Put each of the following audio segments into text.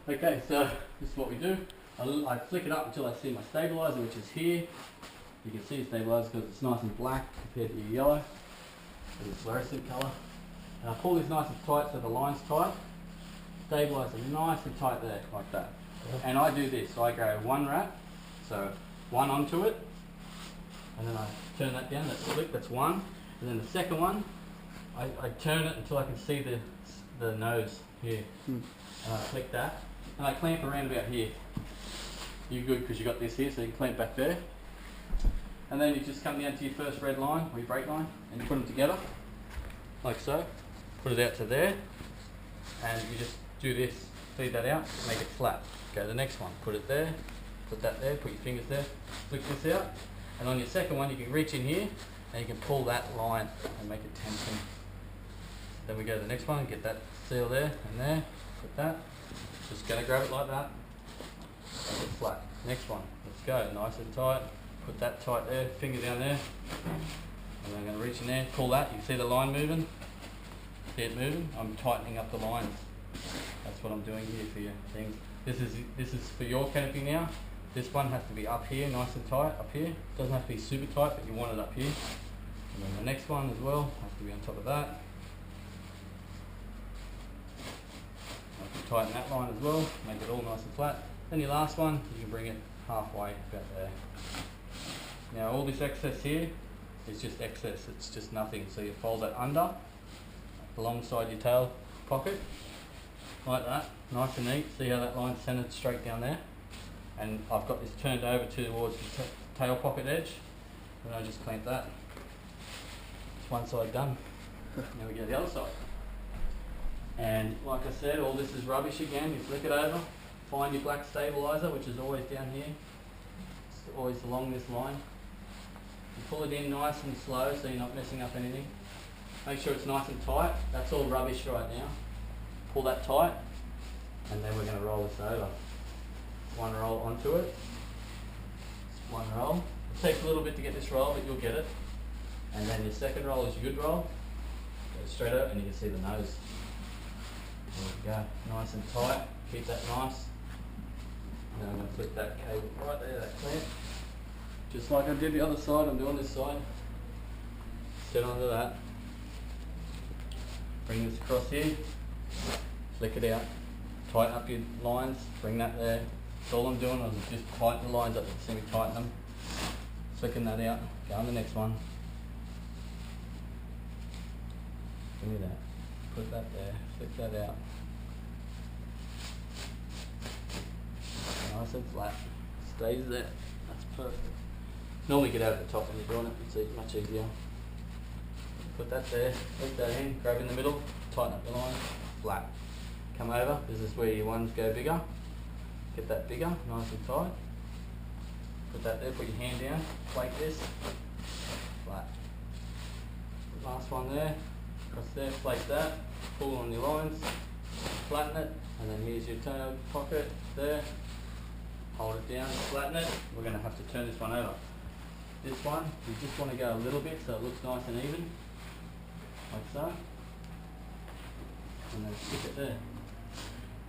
Okay, so this is what we do. I flick it up until I see my stabilizer, which is here. You can see the stabilizer because it's nice and black compared to your yellow. It's fluorescent colour. And I pull this nice and tight so the line's tight. Stabilizer nice and tight there, like that. And I do this, so I go one wrap, so one onto it, and then I turn that down, that's flick, that's one. And then the second one, I turn it until I can see the nose here. And I flick that, and I clamp around about here. You're good because you got this here, so you can clamp back there. And then you just come down to your first red line, or your brake line, and you put them together, like so. Put it out to there, and you just do this, feed that out, make it flat. Go to the next one, put it there, put that there, put your fingers there, flick this out, and on your second one you can reach in here, and you can pull that line and make it tension. Then we go to the next one, get that seal there and there, put that, just gonna grab it like that, make it flat. Next one, let's go, nice and tight, put that tight there, finger down there, and I'm gonna reach in there, pull that, you can see the line moving, see it moving, I'm tightening up the lines. That's what I'm doing here for your thing. This is for your canopy now. This one has to be up here, nice and tight, up here. Doesn't have to be super tight, but you want it up here. And then the next one as well has to be on top of that. I can tighten that line as well, make it all nice and flat. Then your last one, you can bring it halfway about there. Now all this excess here is just excess, it's just nothing. So you fold that under, alongside your tail pocket, like that, nice and neat. See how that line's centered straight down there? And I've got this turned over towards the tail pocket edge, and I just clamp that. It's one side done. Now we go to the other side. And like I said, all this is rubbish again. You flick it over, find your black stabilizer, which is always down here. It's always along this line. You pull it in nice and slow so you're not messing up anything. Make sure it's nice and tight. That's all rubbish right now. Pull that tight, and then we're going to roll this over. One roll onto it. One roll. It takes a little bit to get this roll, but you'll get it. And then your second roll is your good roll. Go straight up, and you can see the nose. There we go. Nice and tight. Keep that nice. And then I'm going to flip that cable right there, that clamp. Just like I did the other side, I'm doing this side. Set onto that. Bring this across here. Flick it out. Tighten up your lines. Bring that there. That's all I'm doing is just tighten the lines up. You see me tighten them. Flicking that out. Go on the next one. Give me that. Put that there. Flick that out. Nice and flat. Stays there. That's perfect. Normally get out at the top when you're doing it. It's much easier. Put that there. Flick that in. Grab in the middle. Tighten up the line. Flat. Come over. This is where your ones go bigger. Get that bigger. Nice and tight. Put that there. Put your hand down. Flake this. Flat. Last one there. Across there. Flake that. Pull on your lines. Flatten it. And then here's your tail pocket there. Hold it down. Flatten it. We're going to have to turn this one over. This one, you just want to go a little bit so it looks nice and even. Like so. And then stick it there.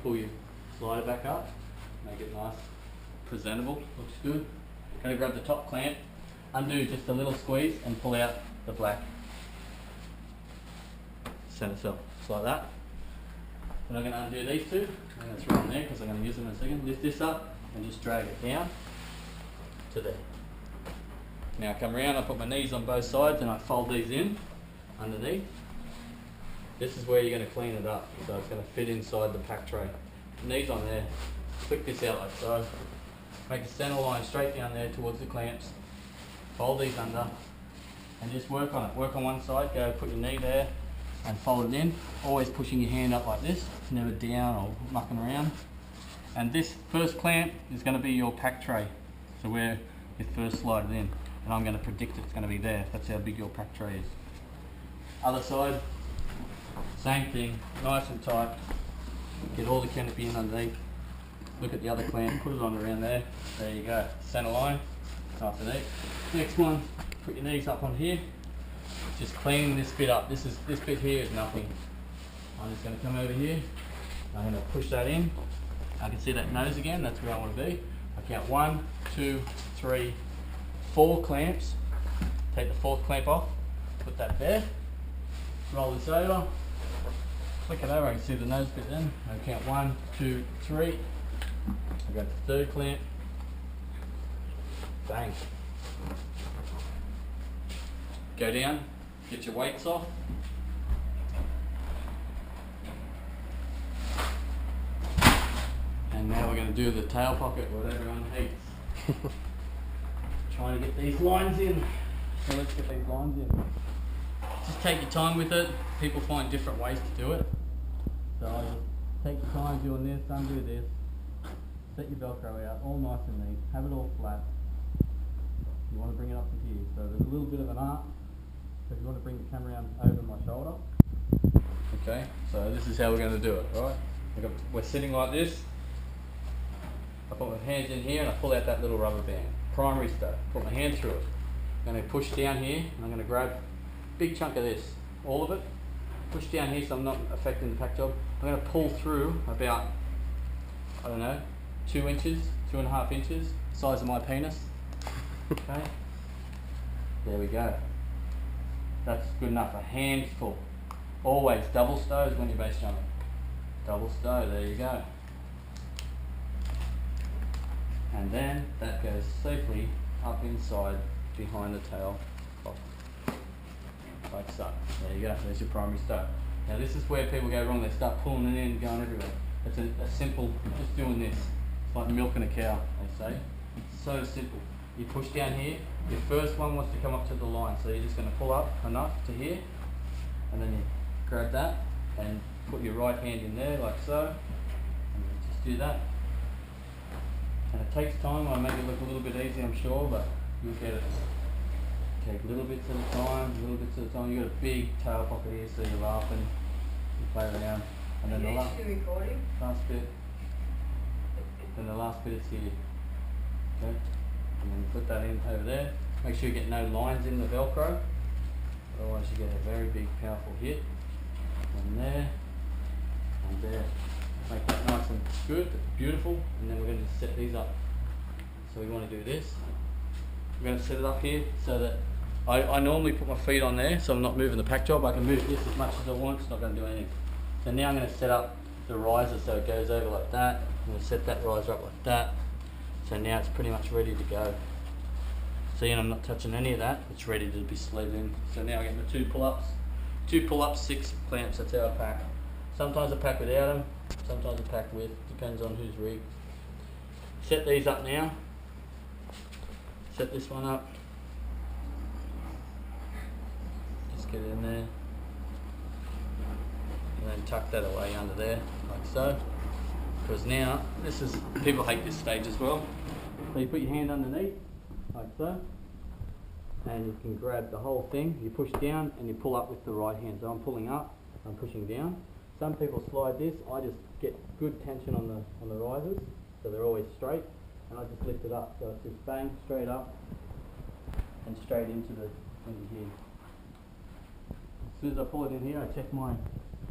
Pull your slider back up. Make it nice. Presentable. Looks good. Going to grab the top clamp. Undo just a little squeeze and pull out the black center cell. Just like that. Then I'm going to undo these two. I'm going to throw them there because I'm going to use them in a second. Lift this up and just drag it down to there. Now I come around, I put my knees on both sides and I fold these in underneath. This is where you're going to clean it up, so it's going to fit inside the pack tray. Knees on there, flick this out like so. Make a center line straight down there towards the clamps. Fold these under and just work on it. Work on one side, go put your knee there and fold it in. Always pushing your hand up like this, it's never down or mucking around. And this first clamp is going to be your pack tray, so where you first slide it in. And I'm going to predict it's going to be there. That's how big your pack tray is. Other side, same thing, nice and tight. Get all the canopy in underneath. Look at the other clamp, put it on around there. There you go, center line, nice and neat. Next one, put your knees up on here. Just cleaning this bit up. This bit here is nothing. I'm just going to come over here. I'm going to push that in. I can see that nose again, that's where I want to be. I count 1, 2, 3, 4 clamps. Take the 4th clamp off, put that there, roll this over, flick it over, I can see the nose bit then. I count 1, 2, 3. I got the 3rd clamp, bang. Go down, get your weights off. And now we're going to do the tail pocket, what everyone hates. Trying to get these lines in. So let's get these lines in. Just take your time with it. People find different ways to do it. So I just take your time doing this, undo this. Set your Velcro out, all nice and neat. Have it all flat. You want to bring it up to here. So there's a little bit of an arc. So if you want to bring the camera around over my shoulder. Okay, so this is how we're going to do it, right? We're sitting like this. I put my hands in here and I pull out that little rubber band. Primary stuff. Put my hand through it. I'm going to push down here and I'm going to grab a big chunk of this. All of it. Push down here so I'm not affecting the pack job. I'm going to pull through about, I don't know, 2 inches, 2.5 inches, size of my penis. Okay. There we go. That's good enough. A handful. Always double stows when you're base jumping. Double stow, there you go. And then that goes safely up inside behind the tail cloth. Like so. There you go, there's your primary stow. Now this is where people go wrong, they start pulling it in, going everywhere. It's a simple, just doing this. It's like milking a cow, they say. It's so simple. You push down here, your first one wants to come up to the line, so you're just going to pull up enough to here, and then you grab that and put your right hand in there like so, and just do that. And it takes time. I make it look a little bit easy, I'm sure, but you'll get it. Take little bits at a time, little bits at a time. You've got a big tail pocket here, so you're laughing, you play around. And then the last bit, then the last bit is here. Okay? And then put that in over there. Make sure you get no lines in the Velcro, otherwise you get a very big, powerful hit. And there, and there. Make that nice and good, beautiful, and then we're going to set these up. So we want to do this. We're going to set it up here so that I normally put my feet on there so I'm not moving the pack job. I can move this as much as I want, it's not going to do anything. So now I'm going to set up the riser so it goes over like that. I'm going to set that riser up like that. So now it's pretty much ready to go. See, and I'm not touching any of that, it's ready to be sleeved in. So now I get the 2 pull-ups. 2 pull-ups, 6 clamps, that's how I pack. Sometimes I pack without them, sometimes I pack with, depends on who's rigged. Set these up now. Set this one up. Just get it in there. And then tuck that away under there, like so. Because now, this is, people hate this stage as well. So you put your hand underneath, like so. And you can grab the whole thing, you push down and you pull up with the right hand. So I'm pulling up, I'm pushing down. Some people slide this, I just get good tension on the risers, so they're always straight, and I just lift it up. So it's just bang, straight up, and straight into here. As soon as I pull it in here, I check my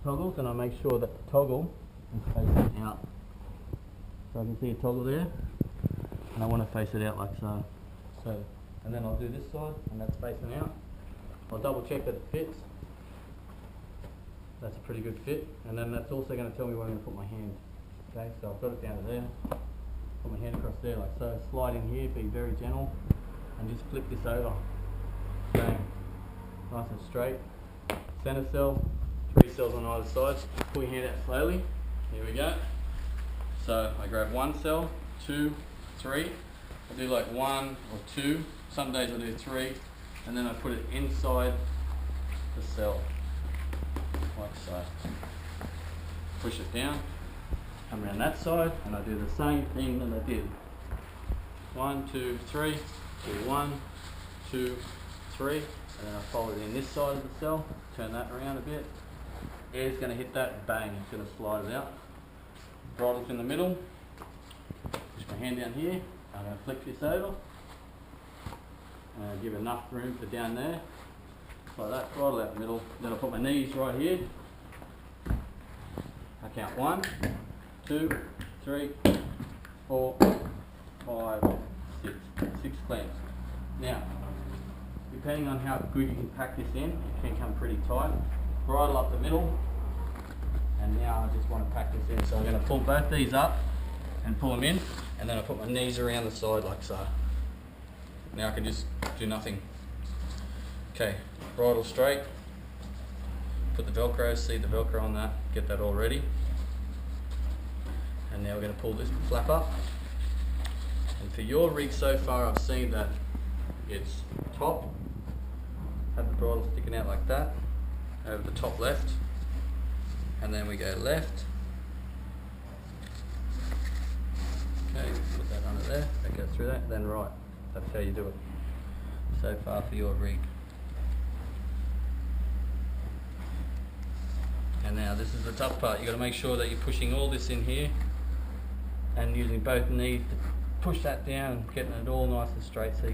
toggles, and I make sure that the toggle is facing out. So I can see a toggle there, and I want to face it out like so. And then I'll do this side, and that's facing out. I'll double check that it fits. That's a pretty good fit, and then that's also going to tell me where I'm going to put my hand. Okay, so I've got it down to there, put my hand across there like so, slide in here, be very gentle, and just flip this over. Bang. Nice and straight. Center cell, 3 cells on either side. Pull your hand out slowly. Here we go. So I grab 1 cell, 2, 3. I do like 1 or 2. Some days I do 3, and then I put it inside the cell. Like so. Push it down, come around that side, and I do the same thing that I did. 1, 2, 3, do 1, 2, 3, and then I fold it in this side of the cell, turn that around a bit. Air's going to hit that, bang, it's going to slide it out. Throttle's in the middle, push my hand down here, I'm going to flick this over, and give enough room for down there. Like that, throttle out the middle. Then I put my knees right here. I count 1, 2, 3, 4, 5, 6. 6 clamps. Now, depending on how good you can pack this in, it can come pretty tight. Bridle up the middle, and now I just want to pack this in. So I'm going to pull both these up and pull them in, and then I put my knees around the side like so. Now I can just do nothing. Okay, bridle straight, put the Velcro, see the Velcro on that, get that all ready. And now we're going to pull this flap up. And for your rig so far, I've seen that it's top, have the bridle sticking out like that, over the top left, and then we go left. Okay, put that under there, that goes through that, then right. That's how you do it so far for your rig. And now this is the tough part. You've got to make sure that you're pushing all this in here and using both knees to push that down and getting it all nice and straight so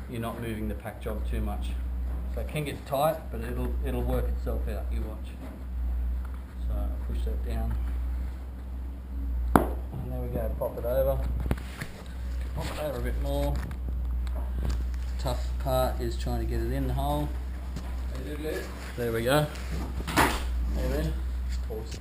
you're not moving the pack job too much. So it can get tight, but it'll work itself out, you watch. So I'll push that down. And there we go, pop it over. Pop it over a bit more. Tough part is trying to get it in the hole. There we go. There we go. Pause.